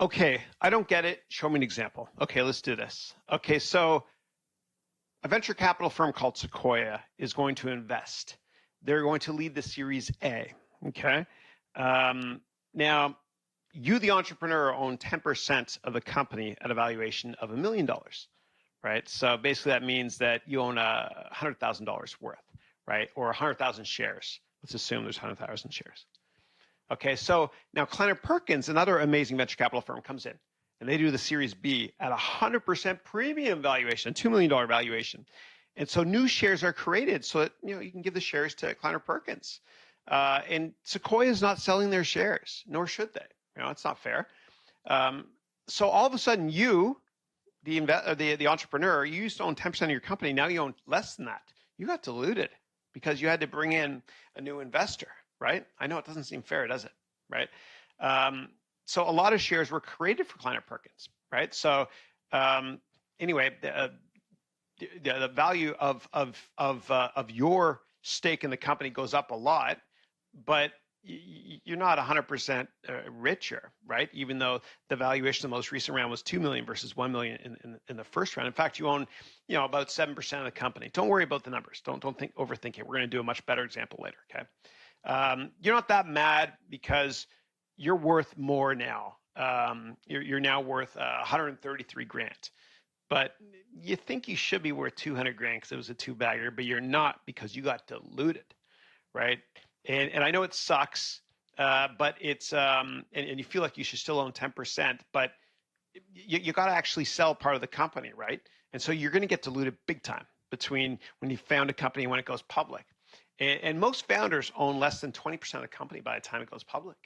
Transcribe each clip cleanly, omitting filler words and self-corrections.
Okay, I don't get it. Show me an example. Okay, let's do this. Okay, so a venture capital firm called Sequoia is going to invest. They're going to lead the Series A. Okay. Now, you, the entrepreneur, own 10% of the company at a valuation of $1 million, right? So basically, that means that you own $100,000 worth, right? Or 100,000 shares. Let's assume there's 100,000 shares. Okay, so now Kleiner Perkins, another amazing venture capital firm, comes in and they do the Series B at 100% premium valuation, a $2 million valuation. And so new shares are created so that you can give the shares to Kleiner Perkins. And Sequoia is not selling their shares, nor should they. It's not fair. So all of a sudden, you, the entrepreneur, you used to own 10% of your company. Now you own less than that. You got diluted because you had to bring in a new investor, right? I know it doesn't seem fair, does it? Right? So a lot of shares were created for Kleiner Perkins, right? So anyway, the value of your stake in the company goes up a lot, but you're not 100% richer, right? Even though the valuation of the most recent round was 2 million versus 1 million in the first round. In fact, you own about 7% of the company. Don't worry about the numbers. Don't overthink it. We're going to do a much better example later. Okay, you're not that mad because you're worth more now. You're now worth 133 grand. But you think you should be worth 200 grand because it was a two-bagger, but you're not because you got diluted, right? And I know it sucks, but it's and you feel like you should still own 10%, but you got to actually sell part of the company, right? And so you're going to get diluted big time between when you found a company and when it goes public. And most founders own less than 20% of the company by the time it goes public,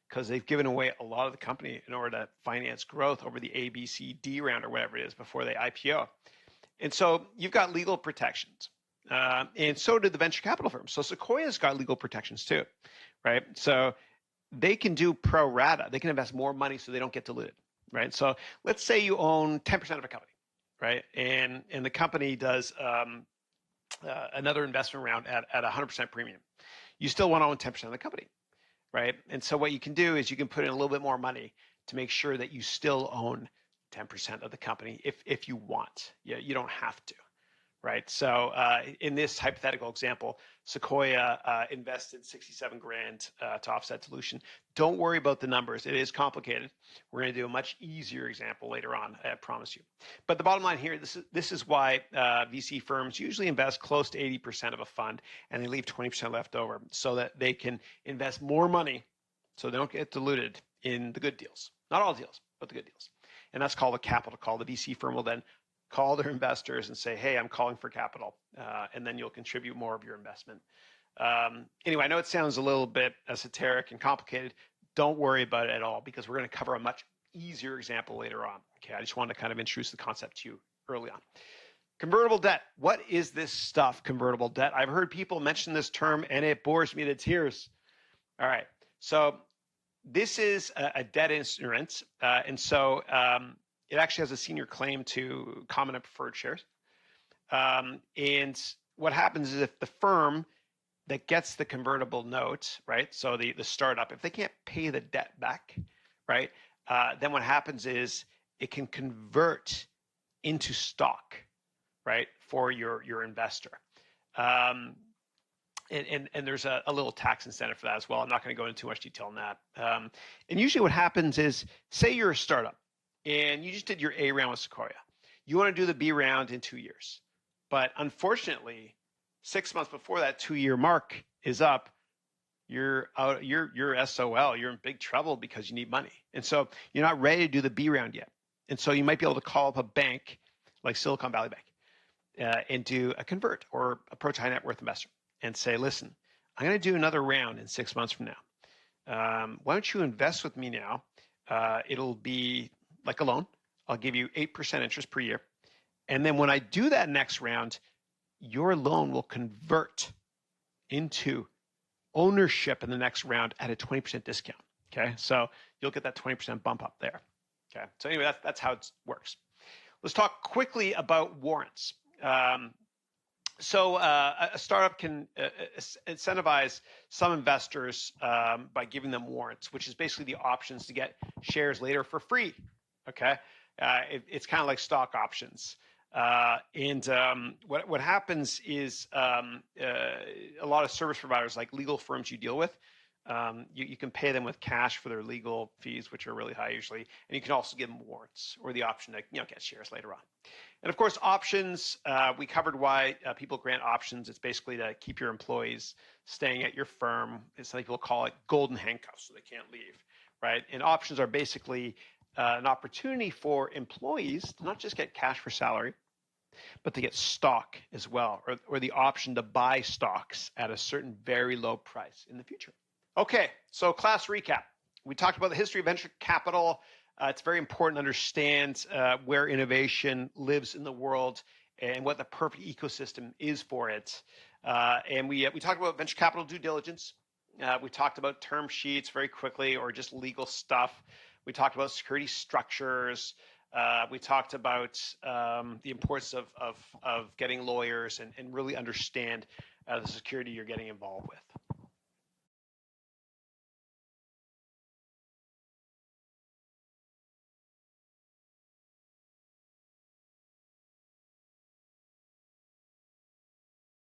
because they've given away a lot of the company in order to finance growth over the A, B, C, D round or whatever it is before they IPO. And so you've got legal protections. And so did the venture capital firms. So Sequoia's got legal protections too, right? So they can do pro rata. They can invest more money so they don't get diluted, right? So let's say you own 10% of a company, right? And the company does another investment round at 100% premium. You still want to own 10% of the company, right? And so what you can do is you can put in a little bit more money to make sure that you still own 10% of the company if you want. You don't have to, right? So in this hypothetical example, Sequoia invested 67 grand to offset dilution. Don't worry about the numbers. It is complicated. We're going to do a much easier example later on, I promise you. But the bottom line here, this is why VC firms usually invest close to 80% of a fund, and they leave 20% left over so that they can invest more money so they don't get diluted in the good deals. Not all deals, but the good deals. And that's called a capital call. The VC firm will then call their investors and say, hey, I'm calling for capital, and then you'll contribute more of your investment. Anyway, I know it sounds a little bit esoteric and complicated. Don't worry about it at all, because we're going to cover a much easier example later on. Okay, I just wanted to kind of introduce the concept to you early on. Convertible debt. What is this stuff, convertible debt? I've heard people mention this term, and it bores me to tears. All right, so this is a debt instrument, and so it actually has a senior claim to common and preferred shares. And what happens is if the firm that gets the convertible note, right, so the startup, if they can't pay the debt back, right, then what happens is it can convert into stock, right, for your investor. And there's a little tax incentive for that as well. I'm not going to go into too much detail on that. And usually what happens is, say you're a startup and you just did your A round with Sequoia. You want to do the B round in 2 years. But unfortunately, 6 months before that 2-year mark is up, you're SOL. You're in big trouble because you need money. And so you're not ready to do the B round yet. And so you might be able to call up a bank like Silicon Valley Bank and do a convert or approach a high net worth investor and say, listen, I'm going to do another round in 6 months from now. Why don't you invest with me now? It'll be like a loan. I'll give you 8% interest per year. And then when I do that next round, your loan will convert into ownership in the next round at a 20% discount. Okay, so you'll get that 20% bump up there. Okay, so anyway, that's how it works. Let's talk quickly about warrants. So a startup can incentivize some investors by giving them warrants, which is basically the options to get shares later for free. Okay, it's kind of like stock options. What happens is a lot of service providers, like legal firms you deal with, you can pay them with cash for their legal fees, which are really high usually, and you can also give them warrants or the option to get shares later on. And of course, options, we covered why people grant options. It's basically to keep your employees staying at your firm. Some people call it golden handcuffs, so they can't leave, right? And options are basically an opportunity for employees to not just get cash for salary, but to get stock as well, or the option to buy stocks at a certain very low price in the future. Okay, so class recap. We talked about the history of venture capital. It's very important to understand where innovation lives in the world and what the perfect ecosystem is for it. And we talked about venture capital due diligence. We talked about term sheets very quickly, or just legal stuff. We talked about security structures. We talked about the importance of getting lawyers and really understand the security you're getting involved with.